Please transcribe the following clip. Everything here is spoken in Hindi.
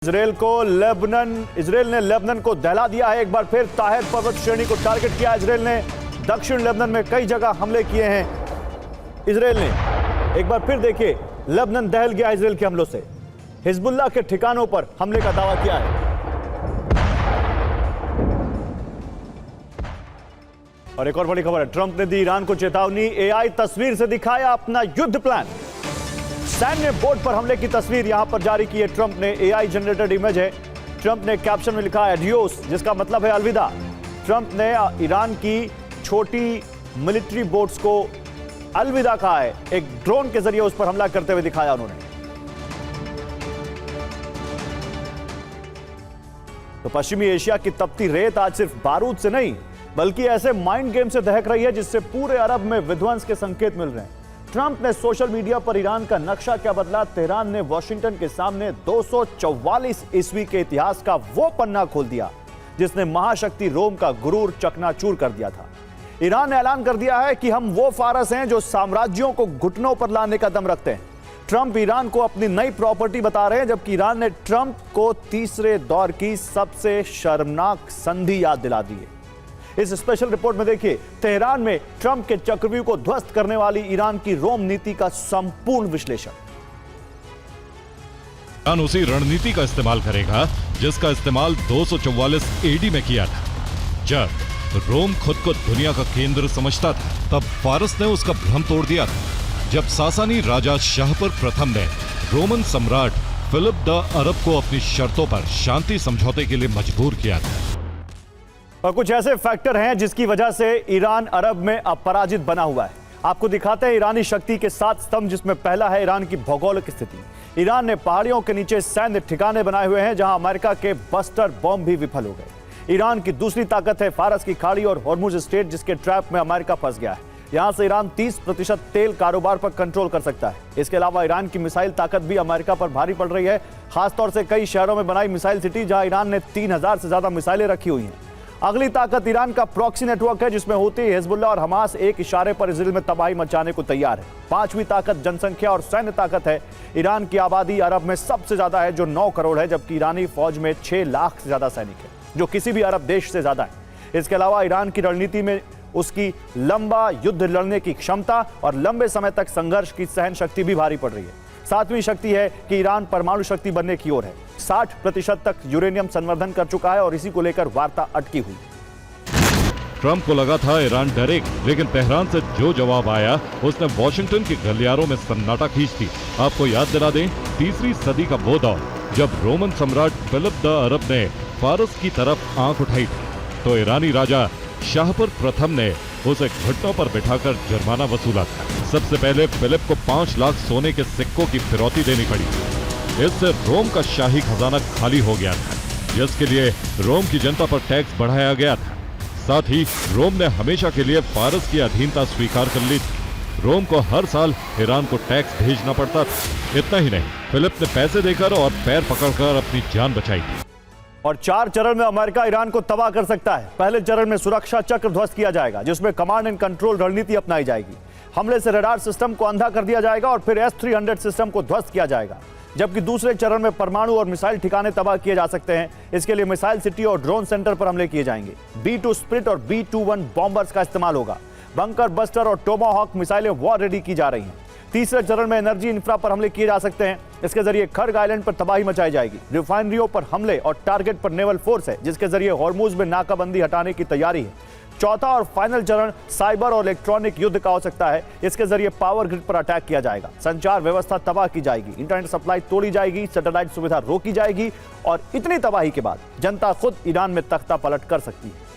इसराइल ने लेबनान को दहला दिया है। एक बार फिर ताहिर पर्वत श्रेणी को टारगेट किया। इसराइल ने दक्षिण लेबनान में कई जगह हमले किए हैं। इसराइल ने एक बार फिर देखिए, लेबनान दहल गया इसराइल के हमलों से। हिजबुल्लाह के ठिकानों पर हमले का दावा किया है। और एक और बड़ी खबर है, ट्रंप ने दी ईरान को चेतावनी। एआई तस्वीर से दिखाया अपना युद्ध प्लान। सैन्य बोट पर हमले की तस्वीर यहां पर जारी की है ट्रंप ने। एआई जनरेटेड इमेज है। ट्रंप ने कैप्शन में लिखा है एडियोस, जिसका मतलब है अलविदा। ट्रंप ने ईरान की छोटी मिलिट्री बोट्स को अलविदा कहा है। एक ड्रोन के जरिए उस पर हमला करते हुए दिखाया उन्होंने। तो पश्चिमी एशिया की तपती रेत आज सिर्फ बारूद से नहीं, बल्कि ऐसे माइंड गेम से दहक रही है जिससे पूरे अरब में विध्वंस के संकेत मिल रहे हैं। ट्रंप ने सोशल मीडिया पर ईरान का नक्शा क्या बदला। तेहरान ने वॉशिंगटन के सामने 244 ईस्वी के इतिहास का वो पन्ना खोल दिया जिसने महाशक्ति रोम का गुरूर चकनाचूर कर दिया था। ईरान ने ऐलान कर दिया है कि हम वो फारस हैं जो साम्राज्यों को घुटनों पर लाने का दम रखते हैं। ट्रंप ईरान को अपनी नई प्रॉपर्टी बता रहे हैं, जबकि ईरान ने ट्रंप को तीसरे दौर की सबसे शर्मनाक संधि याद दिला दी है। इस स्पेशल रिपोर्ट में देखिए, तेहरान में ट्रंप के चक्रव्यूह को ध्वस्त करने वाली ईरान की रोम नीति का संपूर्ण विश्लेषण। ईरान उसी रणनीति का इस्तेमाल करेगा जिसका इस्तेमाल 244 एडी में किया था। जब रोम खुद को दुनिया का केंद्र समझता था, तब फारस ने उसका भ्रम तोड़ दिया था। जब सासानी राजा शाहपुर प्रथम ने रोमन सम्राट फिलिप द अरब को अपनी शर्तों पर शांति समझौते के लिए मजबूर किया था। और कुछ ऐसे फैक्टर हैं जिसकी वजह से ईरान अरब में अपराजित बना हुआ है। आपको दिखाते हैं ईरानी शक्ति के 7 स्तंभ, जिसमें पहला है ईरान की भौगोलिक स्थिति। ईरान ने पहाड़ियों के नीचे सैन्य ठिकाने बनाए हुए हैं जहां अमेरिका के बस्टर बॉम्ब भी विफल हो गए। ईरान की दूसरी ताकत है फारस की खाड़ी और हॉर्मुज स्ट्रेट, जिसके ट्रैप में अमेरिका फंस गया है। यहां से ईरान 30% तेल कारोबार पर कंट्रोल कर सकता है। इसके अलावा ईरान की मिसाइल ताकत भी अमेरिका पर भारी पड़ रही है, खासतौर से कई शहरों में बनाई मिसाइल सिटी, जहां ईरान ने 3000 से ज्यादा मिसाइलें रखी हुई हैं। अगली ताकत ईरान का प्रॉक्सी नेटवर्क है, जिसमें होती है हिजबुल्लाह और हमास एक इशारे पर इसराइल में तबाही मचाने को तैयार है। 5वीं ताकत जनसंख्या और सैन्य ताकत है। ईरान की आबादी अरब में सबसे ज्यादा है, जो 9 करोड़ है, जबकि ईरानी फौज में 6 लाख से ज्यादा सैनिक है, जो किसी भी अरब देश से ज्यादा है। इसके अलावा ईरान की रणनीति में उसकी लंबा युद्ध लड़ने की क्षमता और लंबे समय तक संघर्ष की सहन शक्ति भी भारी पड़ रही है। 7वीं शक्ति है कि ईरान परमाणु शक्ति बनने की ओर है। 60% तक यूरेनियम संवर्धन कर चुका है और इसी को लेकर वार्ता अटकी हुई। ट्रंप को लगा था ईरान डरेगा, लेकिन तेहरान से जो जवाब आया उसने वॉशिंगटन के गलियारों में सन्नाटा खींच दी। आपको याद दिला दें, 3री सदी का वो दौर जब रोमन सम्राट फिलिप द अरब ने फारस की तरफ आंख उठाई थी, तो ईरानी राजा शाहपुर प्रथम ने उसे घुटनों पर बिठाकर जुर्माना वसूला था। सबसे पहले फिलिप को 5 लाख सोने के सिक्कों की फिरौती देनी पड़ी। इससे रोम का शाही खजाना खाली हो गया था, जिसके लिए रोम की जनता पर टैक्स बढ़ाया गया था। साथ ही रोम ने हमेशा के लिए फारस की अधीनता स्वीकार कर ली थी। रोम को हर साल ईरान को टैक्स भेजना पड़ता था। इतना ही नहीं, फिलिप ने पैसे देकर और पैर पकड़कर अपनी जान बचाई थी। और 4 चरण में अमेरिका ईरान को तबाह कर सकता है। पहले चरण में सुरक्षा चक्र ध्वस्त किया जाएगा, जिसमें कमांड एंड कंट्रोल रणनीति अपनाई जाएगी। हमले से रडार सिस्टम को अंधा कर दिया जाएगा और फिर S-300 सिस्टम को ध्वस्त किया जाएगा। जबकि दूसरे चरण में परमाणु और मिसाइल ठिकाने तबाह किए जा सकते हैं। इसके लिए मिसाइल सिटी और ड्रोन सेंटर पर हमले किए जाएंगे। B-2 स्प्लिट और B-21 बॉम्बर्स का इस्तेमाल होगा। बंकर बस्टर और टोमाहॉक मिसाइलें वॉर रेडी की जा रही हैं। तीसरे चरण में एनर्जी इंफ्रा पर हमले किए जा सकते हैं। इसके जरिए खर्ग आइलैंड पर तबाही मचाई जाएगी। रिफाइनरियों पर हमले और टारगेट पर नेवल फोर्स है, जिसके जरिए हॉर्मुज में नाकाबंदी हटाने की तैयारी है। चौथा और फाइनल चरण साइबर और इलेक्ट्रॉनिक युद्ध का हो सकता है। इसके जरिए पावर ग्रिड पर अटैक किया जाएगा, संचार व्यवस्था तबाह की जाएगी, इंटरनेट सप्लाई तोड़ी जाएगी, सैटेलाइट सुविधा रोकी जाएगी और इतनी तबाही के बाद जनता खुद ईरान में तख्ता पलट कर सकती है।